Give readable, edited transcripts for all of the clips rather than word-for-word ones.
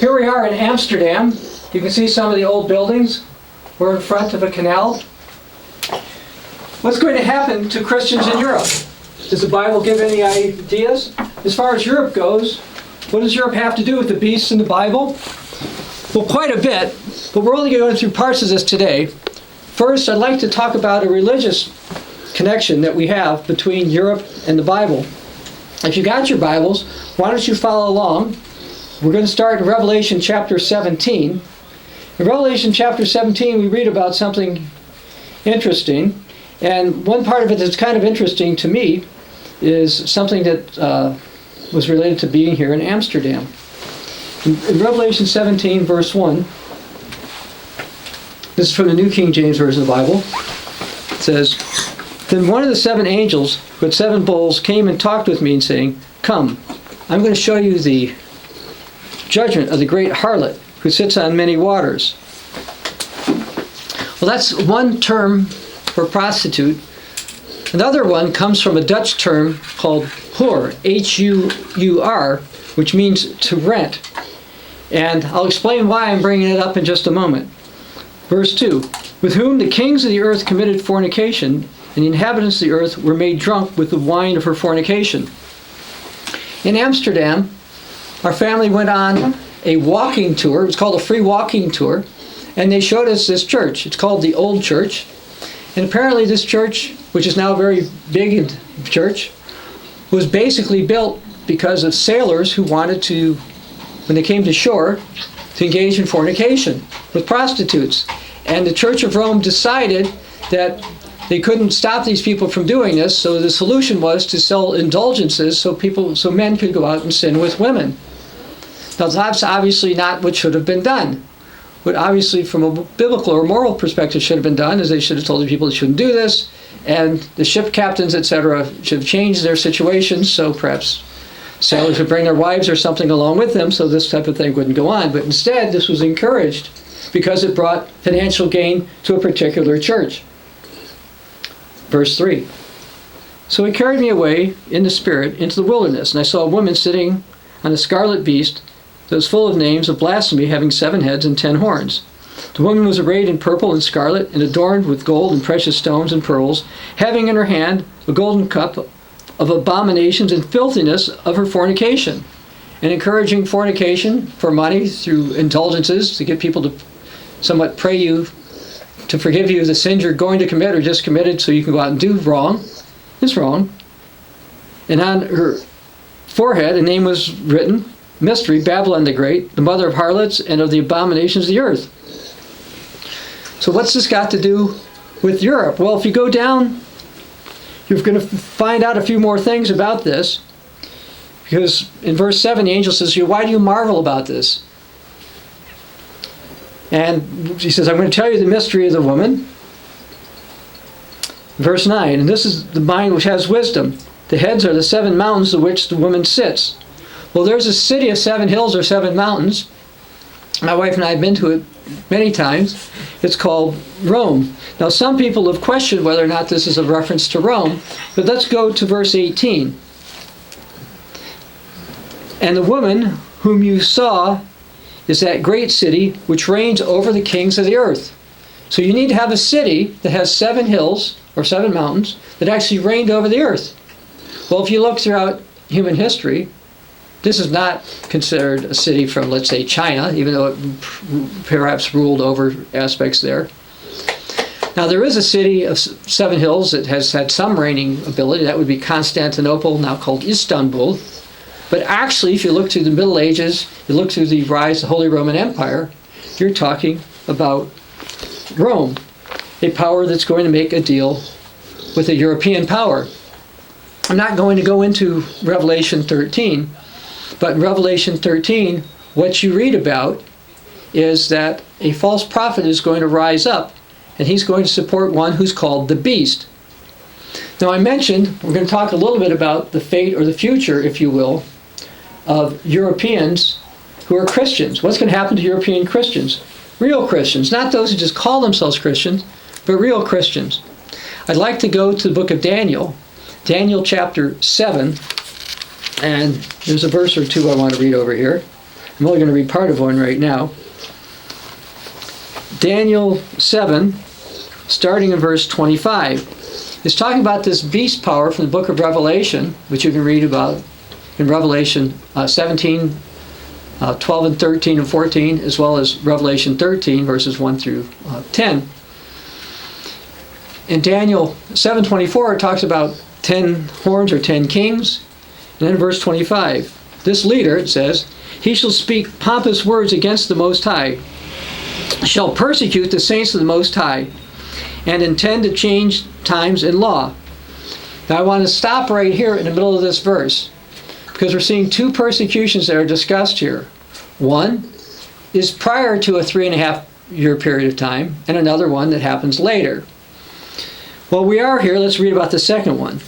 Here we are in Amsterdam. You can see some of the old buildings. We're in front of a canal. What's going to happen to Christians in Europe? Does the Bible give any ideas? As far as Europe goes, what does Europe have to do with the beasts in the Bible? Well, quite a bit, but we're only going through parts of this today. First, I'd like to talk about a religious connection that we have between Europe and the Bible. If you got your Bibles, why don't you follow along? We're going to start in Revelation chapter 17. In Revelation chapter 17, we read about something interesting. And one part of it that's kind of interesting to me is something that was related to being here in Amsterdam. In Revelation 17, verse 1, this is from the New King James Version of the Bible. It says, "Then one of the 7 angels who had 7 bowls came and talked with me, and saying, 'Come, I'm going to show you the judgment of the great harlot who sits on many waters.'" Well, that's one term for prostitute. Another one comes from a Dutch term called huur, H-U-U-R, which means to rent. And I'll explain why I'm bringing it up in just a moment. Verse 2, "With whom the kings of the earth committed fornication, and the inhabitants of the earth were made drunk with the wine of her fornication." In Amsterdam, our family went on a walking tour. It was called a free walking tour. And they showed us this church. It's called the Old Church. And apparently this church, which is now a very big church, was basically built because of sailors who wanted to, when they came to shore, to engage in fornication with prostitutes. And the Church of Rome decided that they couldn't stop these people from doing this, so the solution was to sell indulgences so men could go out and sin with women. Now that's obviously not what should have been done. What obviously from a biblical or moral perspective should have been done is they should have told the people they shouldn't do this, and the ship captains, etc., should have changed their situations, so perhaps sailors would bring their wives or something along with them so this type of thing wouldn't go on. But instead, this was encouraged because it brought financial gain to a particular church. Verse 3, "So he carried me away in the spirit into the wilderness, and I saw a woman sitting on a scarlet beast that was full of names of blasphemy, having 7 heads and 10 horns. The woman was arrayed in purple and scarlet, and adorned with gold and precious stones and pearls, having in her hand a golden cup of abominations and filthiness of her fornication," and encouraging fornication for money through indulgences to get people to somewhat pray you to forgive you the sins you're going to commit or just committed so you can go out and do wrong is wrong. And on her forehead a name was written, "Mystery, Babylon the Great, the mother of harlots and of the abominations of the earth." So what's this got to do with Europe? Well, if you go down, you're going to find out a few more things about this. Because in verse 7, the angel says, "Why do you marvel about this?" And he says, "I'm going to tell you the mystery of the woman." Verse 9, "And this is the mind which has wisdom. The heads are the 7 mountains of which the woman sits." Well, there's a city of 7 hills or 7 mountains. My wife and I have been to it many times. It's called Rome. Now, some people have questioned whether or not this is a reference to Rome, but let's go to verse 18. "And the woman whom you saw is that great city which reigns over the kings of the earth." So you need to have a city that has 7 hills or 7 mountains that actually reigned over the earth. Well, if you look throughout human history, this is not considered a city from, let's say, China, even though it perhaps ruled over aspects there. Now, there is a city of 7 hills that has had some reigning ability. That would be Constantinople, now called Istanbul. But actually, if you look through the Middle Ages, you look through the rise of the Holy Roman Empire, you're talking about Rome, a power that's going to make a deal with a European power. I'm not going to go into Revelation 13, but in Revelation 13, what you read about is that a false prophet is going to rise up, and he's going to support one who's called the Beast. Now, I mentioned we're going to talk a little bit about the fate or the future, if you will, of Europeans who are Christians. What's going to happen to European Christians? Real Christians, not those who just call themselves Christians, but real Christians. I'd like to go to the book of Daniel, Daniel chapter 7, and there's a verse or two I want to read over here. I'm only going to read part of one right now. Daniel 7, starting in verse 25. It's talking about this beast power from the book of Revelation, which you can read about in Revelation 17, 12 and 13 and 14, as well as Revelation 13, verses 1 through 10. In Daniel 7:24, it talks about 10 horns or 10 kings. And then verse 25, this leader, it says, he shall speak pompous words against the Most High, shall persecute the saints of the Most High, and intend to change times and law. Now I want to stop right here in the middle of this verse, because we're seeing two persecutions that are discussed here. One is prior to a 3.5 year period of time, and another one that happens later. Well, we are here, let's read about the second one.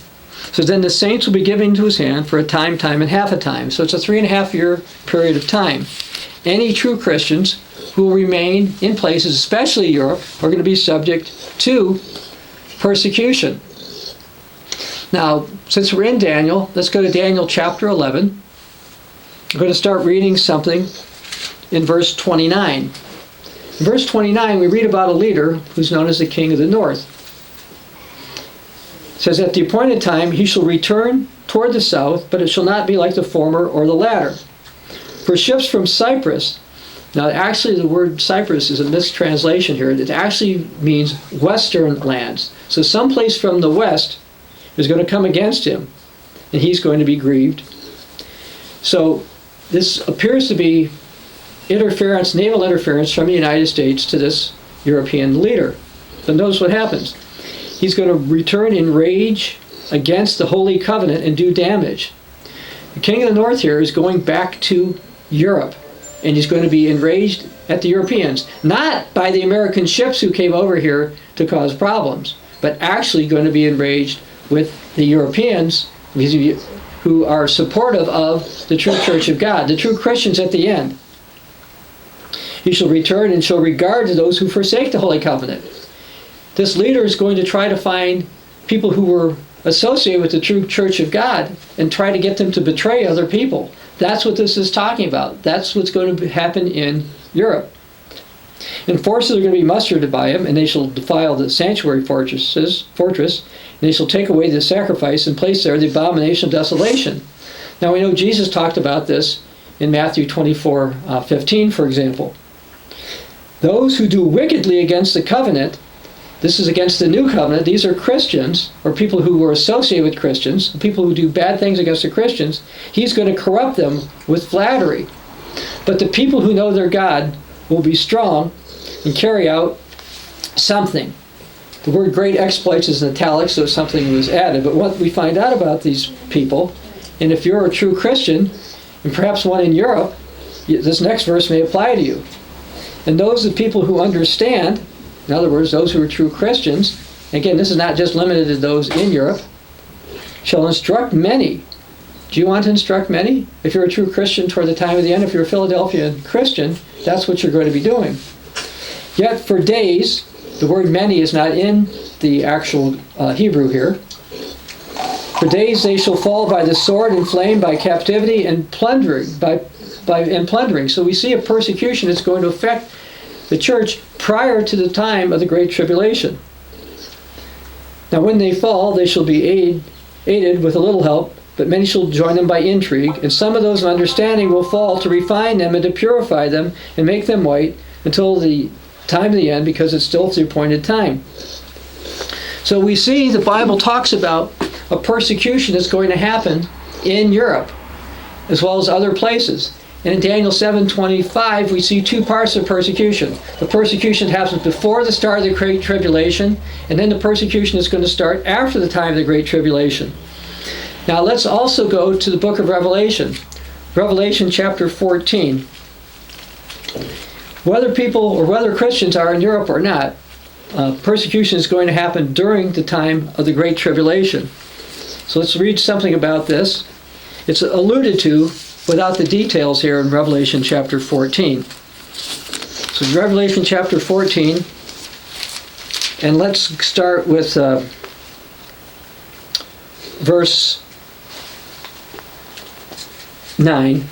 So then the saints will be given into his hand for a time, and half a time. So it's a 3.5 year period of time. Any true Christians who will remain in places, especially Europe, are going to be subject to persecution. Now, since we're in Daniel, let's go to Daniel chapter 11. I'm going to start reading something in verse 29. In verse 29, we read about a leader who's known as the King of the North. It says, at the appointed time he shall return toward the south, but it shall not be like the former or the latter. For ships from Cyprus, now actually the word Cyprus is a mistranslation here. It actually means western lands. So someplace from the west is going to come against him, and he's going to be grieved. So this appears to be interference, naval interference from the United States to this European leader. But notice what happens. He's going to return in rage against the Holy Covenant and do damage. The King of the North here is going back to Europe, and he's going to be enraged at the Europeans, not by the American ships who came over here to cause problems, but actually going to be enraged with the Europeans who are supportive of the true Church of God, the true Christians at the end. He shall return and shall regard to those who forsake the Holy Covenant. This leader is going to try to find people who were associated with the true Church of God and try to get them to betray other people. That's what this is talking about. That's what's going to happen in Europe. And forces are going to be mustered by him, and they shall defile the sanctuary fortress, and they shall take away the sacrifice and place there the abomination of desolation. Now we know Jesus talked about this in Matthew 24:15, for example. Those who do wickedly against the covenant, this is against the new covenant, these are Christians, or people who were associated with Christians, people who do bad things against the Christians, he's going to corrupt them with flattery. But the people who know their God will be strong and carry out something. The word great exploits is in italics, so something was added. But what we find out about these people, and if you're a true Christian, and perhaps one in Europe, this next verse may apply to you. And those are the people who understand, in other words, those who are true Christians, again, this is not just limited to those in Europe, shall instruct many. Do you want to instruct many? If you're a true Christian toward the time of the end, if you're a Philadelphia Christian, that's what you're going to be doing. Yet for days, the word many is not in the actual Hebrew here. For days they shall fall by the sword and flame, by captivity and plundering, and plundering. So we see a persecution that's going to affect the church prior to the time of the Great Tribulation. Now when they fall, they shall be aided with a little help, but many shall join them by intrigue, and some of those of understanding will fall to refine them and to purify them and make them white until the time of the end, because it's still the appointed time. So we see the Bible talks about a persecution that's going to happen in Europe, as well as other places. And in Daniel 7:25, we see two parts of persecution. The persecution happens before the start of the Great Tribulation, and then the persecution is going to start after the time of the Great Tribulation. Now let's also go to the book of Revelation. Revelation chapter 14. Whether people or whether Christians are in Europe or not, persecution is going to happen during the time of the Great Tribulation. So let's read something about this. It's alluded to without the details here in Revelation chapter 14. So Revelation chapter 14, and let's start with verse 9.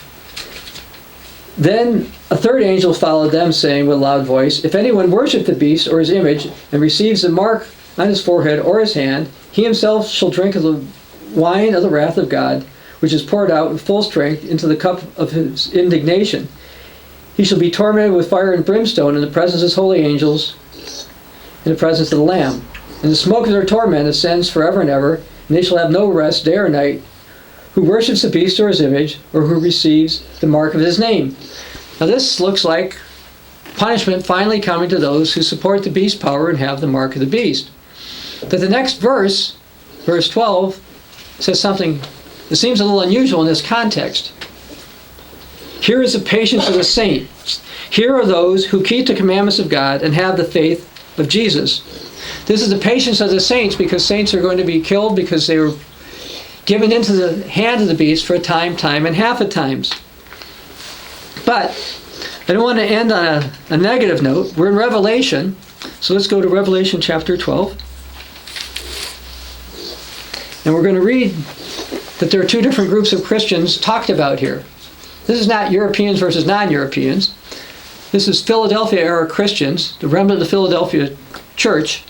Then a third angel followed them, saying with a loud voice, "If anyone worship the beast or his image, and receives the mark on his forehead or his hand, he himself shall drink of the wine of the wrath of God, which is poured out with full strength into the cup of his indignation. He shall be tormented with fire and brimstone in the presence of his holy angels, in the presence of the Lamb. And the smoke of their torment ascends forever and ever, and they shall have no rest day or night, who worships the beast or his image, or who receives the mark of his name." Now this looks like punishment finally coming to those who support the beast power and have the mark of the beast. But the next verse, verse 12, says something that seems a little unusual in this context. "Here is the patience of the saints. Here are those who keep the commandments of God and have the faith of Jesus." This is the patience of the saints, because saints are going to be killed because they were given into the hand of the beast for a time, and half a times. But I don't want to end on a negative note. We're in Revelation, so let's go to Revelation chapter 12. And we're going to read that there are two different groups of Christians talked about here. This is not Europeans versus non-Europeans. This is Philadelphia era Christians, the remnant of the Philadelphia church,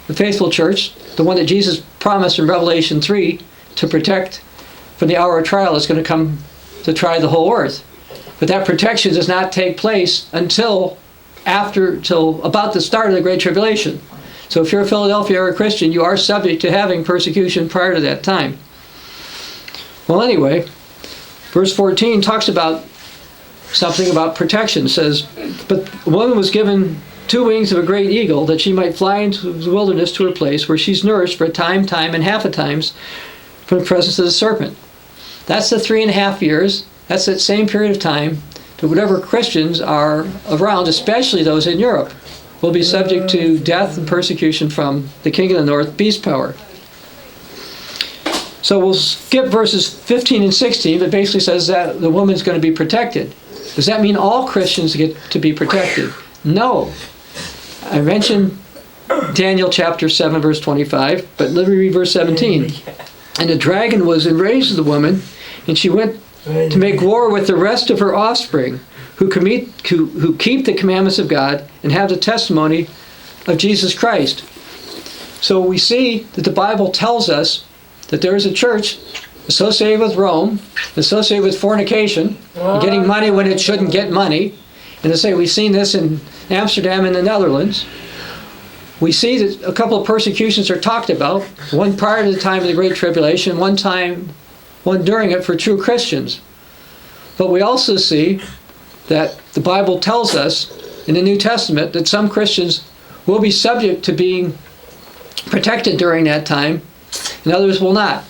the faithful church, the one that Jesus promised in Revelation 3 to protect from the hour of trial is going to come to try the whole earth. But that protection does not take place till about the start of the Great Tribulation. So if you're a Philadelphia era Christian, you are subject to having persecution prior to that time. Well, anyway, verse 14 talks about something about protection. It says, "But the woman was given 2 wings of a great eagle, that she might fly into the wilderness to a place where she's nourished for a time, and half a times from the presence of the serpent." That's the 3.5 years. That's that same period of time that whatever Christians are around, especially those in Europe, will be subject to death and persecution from the King of the North, beast power. So we'll skip verses 15 and 16, but basically says that the woman's going to be protected. Does that mean all Christians get to be protected? No. I mentioned Daniel chapter 7, verse 25, but let me read verse 17. "And the dragon was enraged at the woman, and she went to make war with the rest of her offspring, who keep the commandments of God and have the testimony of Jesus Christ." So we see that the Bible tells us that there is a church associated with Rome, associated with fornication, getting money when it shouldn't get money. And to say we've seen this in Amsterdam and the Netherlands. We see that a couple of persecutions are talked about, one prior to the time of the Great Tribulation, one during it for true Christians. But we also see that the Bible tells us in the New Testament that some Christians will be subject to being protected during that time, and others will not.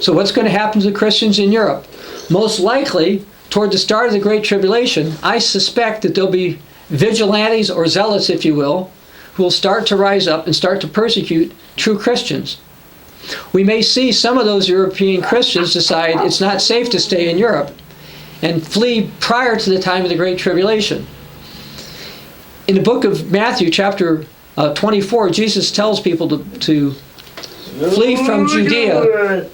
So what's going to happen to the Christians in Europe? Most likely, toward the start of the Great Tribulation, I suspect that there'll be vigilantes or zealots, if you will, who will start to rise up and start to persecute true Christians. We may see some of those European Christians decide it's not safe to stay in Europe and flee prior to the time of the Great Tribulation. In the book of Matthew, chapter 24, Jesus tells people to flee from Judea.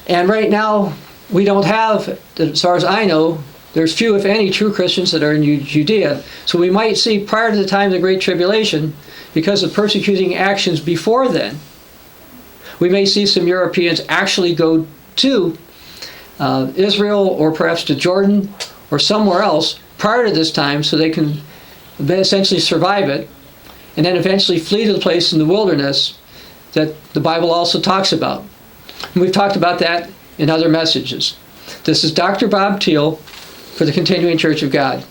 And right now, we don't have, as far as I know, there's few, if any, true Christians that are in Judea. So we might see prior to the time of the Great Tribulation, because of persecuting actions before then, we may see some Europeans actually go to Israel or perhaps to Jordan or somewhere else prior to this time so they can essentially survive it, and then eventually flee to the place in the wilderness that the Bible also talks about. And we've talked about that in other messages. This is Dr. Bob Thiel for the Continuing Church of God.